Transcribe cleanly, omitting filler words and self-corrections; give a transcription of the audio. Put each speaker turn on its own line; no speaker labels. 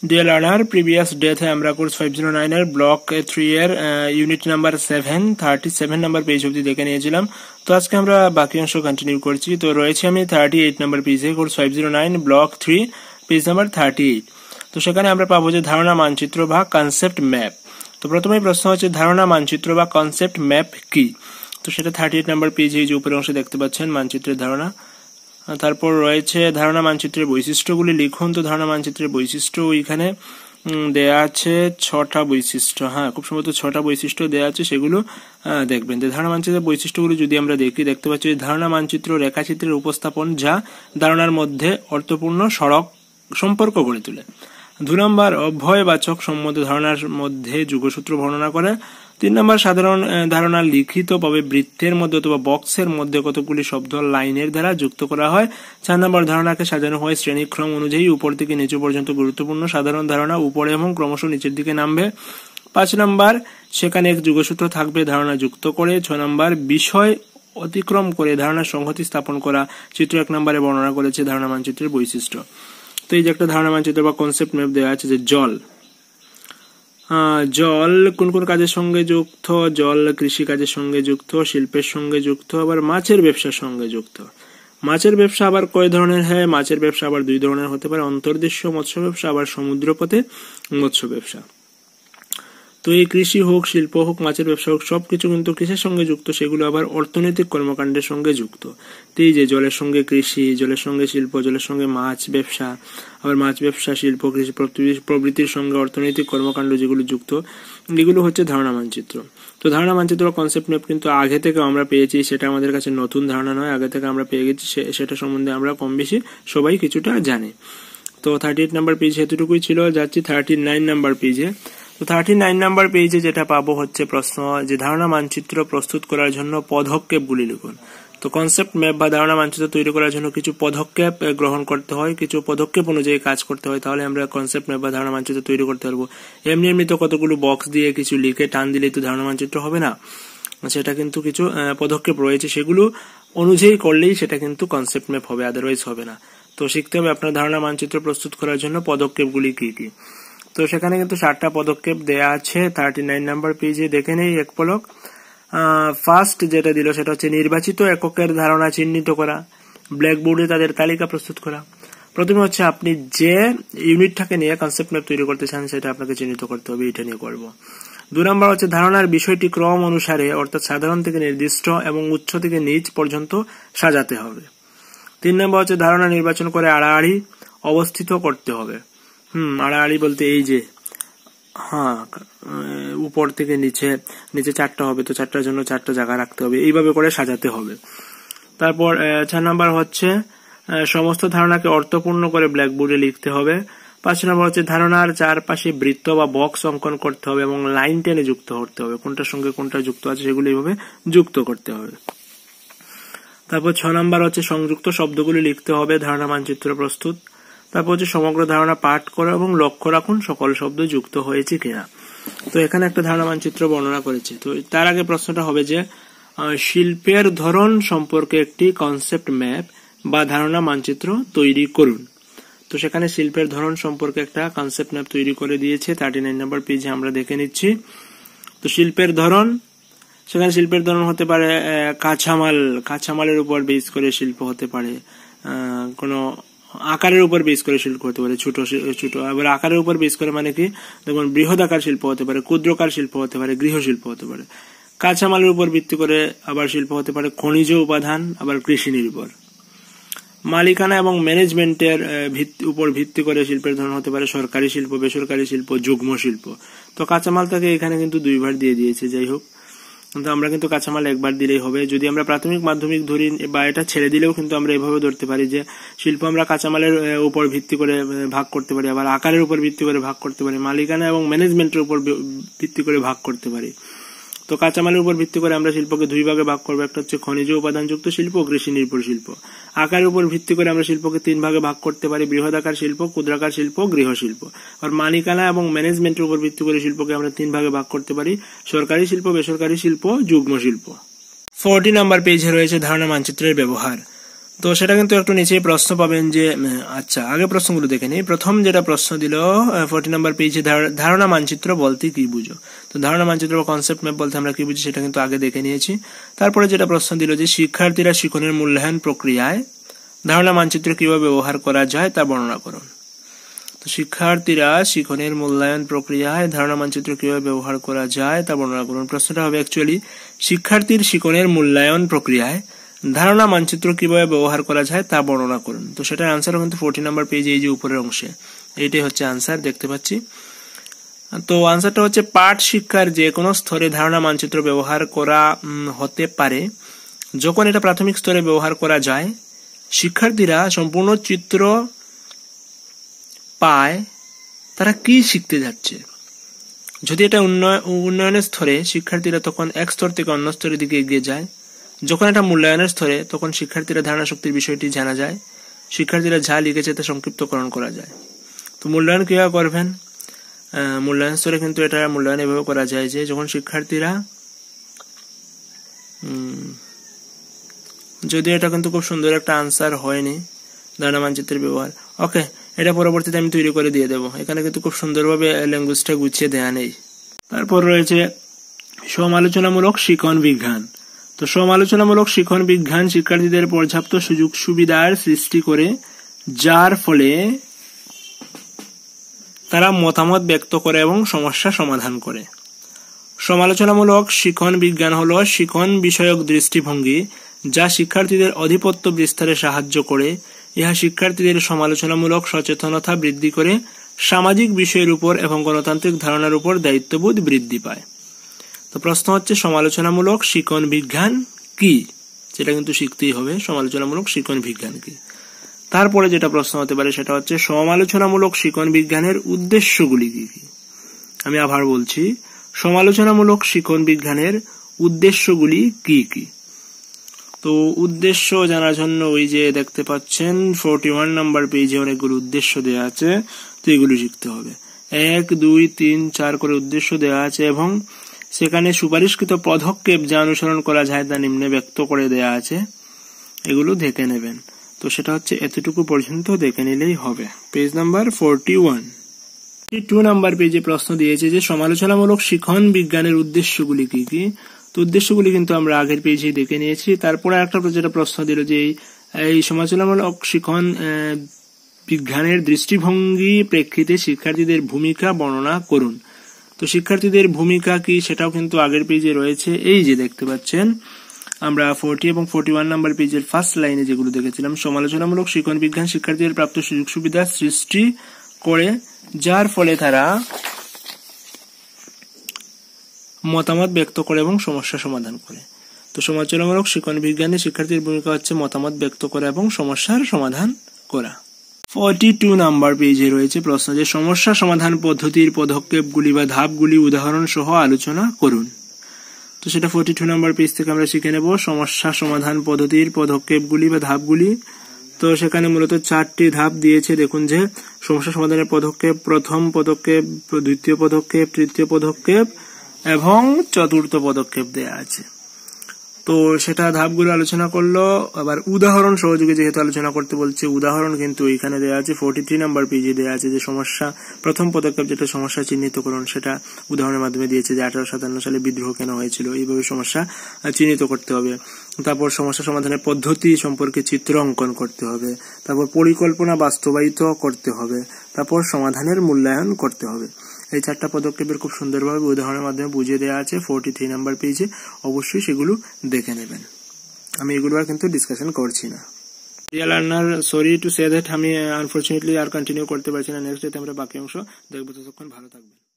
Deer learner, previous ডেতে আমরা course 509 এর ব্লক 3 এর ইউনিট নাম্বার 7 37 নাম্বার পেজ অবধি দেখে নিয়েছিলাম। তো আজকে আমরা বাকি অংশ কন্টিনিউ করছি। তো রয়েছে আমি 38 নাম্বার পেজে, কোর্স 509 ব্লক 3 পেজ নাম্বার 38। তো সেখানে আমরা পাবো যে ধারণা মানচিত্র বা কনসেপ্ট ম্যাপ। তো প্রথমেই প্রশ্ন হচ্ছে ধারণা মানচিত্র বা কনসেপ্ট ম্যাপ কি। তো সেটা 38 নাম্বার পেজে যে উপরের অংশে দেখতে পাচ্ছেন মানচিত্রের ধারণা। তারপর রয়েছে ধারণা মানচিত্রের বৈশিষ্ট্যগুলি লিখুন। তো ধারণা মানচিত্রের বৈশিষ্ট্য ওইখানে দেয়া আছে 6টা বৈশিষ্ট্য। হ্যাঁ, খুব সম্ভবত 6টা বৈশিষ্ট্য দেয়া আছে, সেগুলো দেখবেন। ধারণা মানচিত্রের বৈশিষ্ট্যগুলি যদি আমরা দেখতে পাচ্ছি, ধারণা মানচিত্র রেখাচিত্রের উপস্থাপন যা ধারণার মধ্যে অর্থপূর্ণ সড়ক সম্পর্ক গড়ে তোলে। 2 নম্বর অভয়বাচক সম্মত ধারণার মধ্যে যুগসূত্র বর্ণনা করে। 3 নম্বর সাধারণ ধারণা লিখিতভাবে বৃত্তের মধ্যে অথবা বক্সের মধ্যে কতগুলি শব্দ লাইনের দ্বারা যুক্ত করা হয়। 4 নম্বর ধারণাকে সাজানো হয় শ্রেণীক্রম অনুযায়ী উপর থেকে নিচু পর্যন্ত গুরুত্বপূর্ণ সাধারণ ধারণা উপরে এবং ক্রমশ নিচের দিকে নামবে। 5 নম্বর সেখানে এক যুগসূত্র থাকবে ধারণা যুক্ত করে। 6 নম্বর বিষয় অতিক্রম করে ধারণার সংহতি স্থাপন করা। চিত্র 1 নম্বরে বর্ণনা করেছে ধারণা মানচিত্রের বৈশিষ্ট্য। তো এই যে একটা ধারণা মানচিত্র বা কনসেপ্ট ম্যাপ দেওয়া আছে যে জল জল কোন কোন কাজের সঙ্গে যুক্ত। জল কৃষি কাজের সঙ্গে যুক্ত, শিল্পের সঙ্গে যুক্ত, আবার মাছের ব্যবসার সঙ্গে যুক্ত। মাছের ব্যবসা আবার কয় ধরনের হয়? মাছের ব্যবসা আবার 2 ধরনের হতে পারে, অন্তর্দেশীয় মৎস্য ব্যবসা আবার সমুদ্রপথে মৎস্য ব্যবসা। তো এই কৃষি হোক, শিল্প হোক, মাছের ব্যবসা হোক, সবকিছু কিন্তু কিসের সঙ্গে যুক্ত? সেগুলো আবার অর্থনৈতিক কর্মকাণ্ডের সঙ্গে যুক্ত। তো এই যে জলের সঙ্গে কৃষি, জলের সঙ্গে শিল্প, জলের সঙ্গে মাছ ব্যবসা, আবার মাছ ব্যবসা, শিল্প, কৃষি প্রভৃতির সঙ্গে অর্থনৈতিক কর্মকাণ্ড যেগুলো যুক্ত, এগুলো হচ্ছে ধারণা মানচিত্র। তো ধারণা মানচিত্র কনসেপ্ট ম্যাপ কিন্তু আগে থেকে আমরা পেয়েছি, সেটা আমাদের কাছে নতুন ধারণা নয়, আগে থেকে আমরা পেয়ে গেছি, সেটা সম্বন্ধে আমরা কম বেশি সবাই কিছুটা জানি। তো 38 নাম্বার পেজ এতটুকুই ছিল। যাচ্ছি 39 নাম্বার পেজে। তো 39 নাম্বার পেজে যেটা পাবো হচ্ছে প্রশ্ন যে ধারণা মানচিত্র প্রস্তুত করার জন্য পদক্ষেপগুলি লিখুন। তো কনসেপ্ট ম্যাপ বা ধারণা মানচিত্র তৈরি করার জন্য কিছু পদক্ষেপ গ্রহণ করতে হয়, কিছু পদক্ষেপ অনুযায়ী কাজ করতে হয়, তাহলে আমরা কনসেপ্ট ম্যাপ বা ধারণা মানচিত্র তৈরি করতে পারবো। এমনি তো কতগুলো বক্স দিয়ে কিছু লিখে টান দিলেই তো ধারণা মানচিত্র হবে না, সেটা কিন্তু কিছু পদক্ষেপ রয়েছে, সেগুলো অনুযায়ী করলেই সেটা কিন্তু কনসেপ্ট ম্যাপ হবে, আদারওয়াইজ হবে না। তো শিখতে হবে আপনার ধারণা মানচিত্র প্রস্তুত করার জন্য পদক্ষেপগুলি কি কি। তো সেখানে কিন্তু 7টা পদক্ষেপ দেয়া আছে 39 নাম্বার পেজে, দেখে নেই এক পলক। ফার্স্ট যেটা দিল সেটা হচ্ছে নির্বাচিত এককের ধারণা চিহ্নিত করা, ব্ল্যাকবোর্ডে তাদের তালিকা প্রস্তুত করা। প্রথমে হচ্ছে আপনি যে ইউনিটটাকে নিয়ে কনসেপ্ট ম্যাপ তৈরি করতে চান সেটা আপনাকে চিহ্নিত করতে হবে, এটা নিয়ে করব। 2 নম্বর হচ্ছে ধারণার বিষয়টি ক্রম অনুসারে অর্থাৎ সাধারণ থেকে নির্দিষ্ট এবং উচ্চ থেকে নিচ পর্যন্ত সাজাতে হবে। 3 নম্বর হচ্ছে ধারণা নির্বাচন করে আড়াআড়ি অবস্থিত করতে হবে। আড়াআড়ি বলতে এই যে উপর থেকে নিচে 4টা হবে, তো 4টার জন্য 4টা জায়গা রাখতে হবে, এইভাবে করে সাজাতে হবে। তারপর 4 নম্বর হচ্ছে সমস্ত ধারণাকে অর্থপূর্ণ করে ব্ল্যাকবোর্ডে লিখতে হবে। 5 নম্বর হচ্ছে ধারণার চারপাশে বৃত্ত বা বক্স অঙ্কন করতে হবে এবং লাইন টেনে যুক্ত করতে হবে, কোনটার সঙ্গে কোনটা যুক্ত আছে সেগুলো এইভাবে যুক্ত করতে হবে। তারপর 6 নম্বর হচ্ছে সংযুক্ত শব্দগুলি লিখতে হবে, ধারণা মানচিত্র প্রস্তুত। তারপর হচ্ছে সমগ্র ধারণা পাঠ করো এবং লক্ষ্য রাখুন সকল শব্দ যুক্ত হয়েছে কিনা। তো এখানে একটা ধারণা মানচিত্র বর্ণনা করেছে। তো তার আগে প্রশ্নটা হবে যে শিল্পের ধরন সম্পর্কে একটি কনসেপ্ট ম্যাপ বা ধারণা মানচিত্র তৈরি করুন। তো সেখানে শিল্পের ধরন সম্পর্কে একটা কনসেপ্ট ম্যাপ তৈরি করে দিয়েছে 39 নম্বর পেজে, আমরা দেখে নিচ্ছি। তো শিল্পের ধরন, সেখানে শিল্পের ধরন হতে পারে কাঁচামালের উপর বেস করে শিল্প হতে পারে, কোনো আকারের উপর বেস করে শিল্প হতে পারে, ছোট ছোট। আবার আকারের উপর বেস করে মানে কি, দেখুন বৃহদাকার শিল্প হতে পারে, ক্ষুদ্রকার শিল্প হতে পারে, গৃহ শিল্প হতে পারে। কাঁচামালের উপর ভিত্তি করে আবার শিল্প হতে পারে খনিজ উপাদান, আবার কৃষি নির্ভর। মালিকানা এবং ম্যানেজমেন্টের উপর ভিত্তি করে শিল্পের ধরন হতে পারে সরকারি শিল্প, বেসরকারি শিল্প, যুগ্ম শিল্প। তো কাঁচামালটাকে এখানে কিন্তু 2বার দিয়ে দিয়েছে, যাই হোক, কিন্তু আমরা কিন্তু কাঁচামাল একবার দিলেই হবে। যদি আমরা প্রাথমিক মাধ্যমিক ধরি বা এটা ছেড়ে দিলেও কিন্তু আমরা এভাবে ধরতে পারি যে শিল্প আমরা কাঁচামালের উপর ভিত্তি করে ভাগ করতে পারি, আবার আকারের উপর ভিত্তি করে ভাগ করতে পারি, মালিকানা এবং ম্যানেজমেন্টের উপর ভিত্তি করে ভাগ করতে পারি। তো কাঁচামালের উপর ভিত্তি করে আমরা শিল্পকে 2 ভাগে ভাগ করবো, একটা হচ্ছে খনিজ উপাদানযুক্ত শিল্প, কৃষি নির্ভর শিল্প। আকারের উপর ভিত্তি করে আমরা শিল্পকে 3 ভাগে ভাগ করতে পারি, বৃহদাকার শিল্প, ক্ষুদ্রাকার শিল্প, গৃহ শিল্প। আর মালিকানা এবং ম্যানেজমেন্টের উপর ভিত্তি করে শিল্পকে আমরা 3 ভাগে ভাগ করতে পারি, সরকারি শিল্প, বেসরকারি শিল্প, যুগ্ম শিল্প। 40 নম্বর পেজে রয়েছে ধারণা মানচিত্রের ব্যবহার। তো সেটা কিন্তু একটু নিচেই প্রশ্ন পাবেন যে আচ্ছা আগে প্রশ্নগুলো দেখে নিই। প্রথম যেটা প্রশ্ন দিল 40 নম্বর পেজে, ধারণা মানচিত্র বলতে কি বুঝো। তো ধারণা মানচিত্র বা কনসেপ্ট ম্যাপ বলতে আমরা কি বুঝি সেটা কিন্তু আগে দেখে নিয়েছি। তারপরে যেটা প্রশ্ন দিল যে শিক্ষার্থীরা শিক্ষণের মূল্যায়ন প্রক্রিয়ায় ধারণা মানচিত্র কিভাবে ব্যবহার করা যায় তা বর্ণনা করুন। তো শিক্ষার্থীরা শিক্ষণের মূল্যায়ন প্রক্রিয়ায় ধারণা মানচিত্র কিভাবে ব্যবহার করা যায় তা বর্ণনা করুন। প্রশ্নটা হবে অ্যাকচুয়ালি শিক্ষার্থীর শিক্ষণের মূল্যায়ন প্রক্রিয়ায় ধারণা মানচিত্র কিভাবে ব্যবহার করা যায় তা বর্ণনা করুন। তো সেটার আনসার কিন্তু 40 নম্বর পেজে এই যে উপরের অংশে এইটাই হচ্ছে আনসার, দেখতে পাচ্ছি। তো আনসারটা হচ্ছে পাঠ শিক্ষার যে কোনো স্তরে ধারণা মানচিত্র ব্যবহার করা হতে পারে। যখন এটা প্রাথমিক স্তরে ব্যবহার করা যায়, শিক্ষার্থীরা সম্পূর্ণ চিত্র পায় তারা কি শিখতে যাচ্ছে। যদি এটা উন্নয়নের স্তরে, শিক্ষার্থীরা তখন এক স্তর থেকে অন্য স্তরের দিকে এগিয়ে যায়। যখন এটা মূল্যায়নের স্তরে, তখন শিক্ষার্থীরা ধারণা শক্তির বিষয়টি জানা যায়, শিক্ষার্থীরা যা লিখেছে তা সংক্ষিপ্তকরণ করা যায়। তো মূল্যায়ন কিভাবে করবেন? মূল্যায়ন স্তরে কিন্তু এটা মূল্যায়ন এভাবে করা যায় যে যখন শিক্ষার্থীরা, যদিও এটা কিন্তু খুব সুন্দর একটা আনসার হয়নি ধারণা মানচিত্রের ব্যবহার, ওকে এটা পরবর্তীতে আমি তৈরি করে দিয়ে দেবো। এখানে কিন্তু খুব সুন্দরভাবে ল্যাঙ্গুয়েজটা গুছিয়ে দেয়া নেই। তারপর রয়েছে সমালোচনামূলক শিক্ষণ বিজ্ঞান। তো সমালোচনামূলক শিক্ষণ বিজ্ঞান শিক্ষার্থীদের পর্যাপ্ত সুযোগ সুবিধার সৃষ্টি করে, যার ফলে তারা মতামত ব্যক্ত করে এবং সমস্যা সমাধান করে। সমালোচনামূলক শিক্ষণ বিজ্ঞান হলো শিক্ষণ বিষয়ক দৃষ্টিভঙ্গি যা শিক্ষার্থীদের আধিপত্য বিস্তারে সাহায্য করে। ইহা শিক্ষার্থীদের সমালোচনামূলক সচেতনতা বৃদ্ধি করে, সামাজিক বিষয়ের উপর এবং গণতান্ত্রিক ধারণার উপর দায়িত্ববোধ বৃদ্ধি পায়। তো প্রশ্ন হচ্ছে সমালোচনামূলক শিক্ষণ বিজ্ঞান কি, সেটা কিন্তু শিখতেই হবে সমালোচনামূলক শিক্ষণ বিজ্ঞান কি। তারপরে যেটা প্রশ্ন হতে পারে সেটা হচ্ছে সমালোচনামূলক শিক্ষণ বিজ্ঞানের উদ্দেশ্যগুলি কি কি। আমি আবার বলছি, সমালোচনামূলক শিক্ষণ বিজ্ঞানের উদ্দেশ্যগুলি কি কি। তো উদ্দেশ্য জানার জন্য ওই যে দেখতে পাচ্ছেন 41 নম্বর পেজে অনেকগুলো উদ্দেশ্য দেওয়া আছে, তো এগুলো শিখতে হবে। 1, 2, 3, 4 করে উদ্দেশ্য দেওয়া আছে এবং সেখানে সুপারিশকৃত পদক্ষেপ যা অনুসরণ করা যায় তা নিম্নে ব্যক্ত করে দেয়া আছে, এগুলো দেখে নেবেন। তো সেটা হচ্ছে এতটুকু পর্যন্ত দেখে নিলেই হবে। Page number 41। 2 নাম্বার পেজে প্রশ্ন দিয়েছে যে সমালোচনামূলক শিক্ষণ বিজ্ঞানের উদ্দেশ্যগুলি কি কি। তো উদ্দেশ্যগুলি কিন্তু আমরা আগের পেজে দেখে নিয়েছি। তারপরে একটা যেটা প্রশ্ন দিল যে এই সমালোচনামূলক শিক্ষণ বিজ্ঞানের দৃষ্টিভঙ্গি প্রেক্ষিতে শিক্ষার্থীদের ভূমিকা বর্ণনা করুন। তো শিক্ষার্থীদের ভূমিকা কি সেটাও কিন্তু আগের পেজে রয়েছে, এই যে দেখতে পাচ্ছেন আমরা 40 এবং 41 নাম্বার পেজের ফার্স্ট লাইনে যেগুলো দেখেছিলাম। সমালোচনামূলক শিক্ষণ বিজ্ঞান শিক্ষার্থীদের প্রাপ্ত সুযোগ সুবিধা সৃষ্টি করে, যার ফলে তারা মতামত ব্যক্ত করে এবং সমস্যা সমাধান করে। তো সমালোচনামূলক শিক্ষণ বিজ্ঞানে শিক্ষার্থীর ভূমিকা হচ্ছে মতামত ব্যক্ত করা এবং সমস্যার সমাধান করা। 42 নাম্বার পেজে রয়েছে প্রশ্ন যে সমস্যা সমাধান পদ্ধতির পদক্ষেপগুলি বা ধাপগুলি উদাহরণ সহ আলোচনা করুন। তো সেটা 42 নাম্বার পেজ থেকে আমরা শিখে নেব সমস্যা সমাধান পদ্ধতির পদক্ষেপগুলি বা ধাপগুলি। তো সেখানে মূলত 4টি ধাপ দিয়েছে। দেখুন যে সমস্যা সমাধানের পদক্ষেপ, প্রথম পদক্ষেপ, দ্বিতীয় পদক্ষেপ, তৃতীয় পদক্ষেপ এবং চতুর্থ পদক্ষেপ দেয়া আছে। তো সেটা ধাপগুলো আলোচনা করলো। আবার উদাহরণ সহযোগে যেহেতু আলোচনা করতে বলছে, উদাহরণ কিন্তু এখানে দেওয়া আছে 43 নাম্বার পেজে দেওয়া আছে যে সমস্যা, প্রথম পদক্ষেপ যেটা সমস্যা চিহ্নিতকরণ, সেটা উদাহরণের মাধ্যমে দিয়েছে যে 1857 সালে বিদ্রোহ কেন হয়েছিল, এইভাবে সমস্যা চিহ্নিত করতে হবে। তারপর সমস্যা সমাধানের পদ্ধতি সম্পর্কে চিত্র অঙ্কন করতে হবে, তারপর পরিকল্পনা বাস্তবায়িত করতে হবে, তারপর সমাধানের মূল্যায়ন করতে হবে। এই 4টা পদক্ষেপের খুব সুন্দরভাবে উদাহরণের মাধ্যমে বুঝিয়ে দেওয়া আছে 43 নাম্বার পেজে, অবশ্যই সেগুলো দেখে নেবেন। আমি এগুলো আর কিন্তু ডিসকাশন করছি না। Real learner, sorry to say that আমি আনফরচুনেটলি আর কন্টিনিউ করতে পারছি না। নেক্সট ডেতে আমরা বাকি অংশ দেখবো। ততক্ষণ ভালো থাকবেন।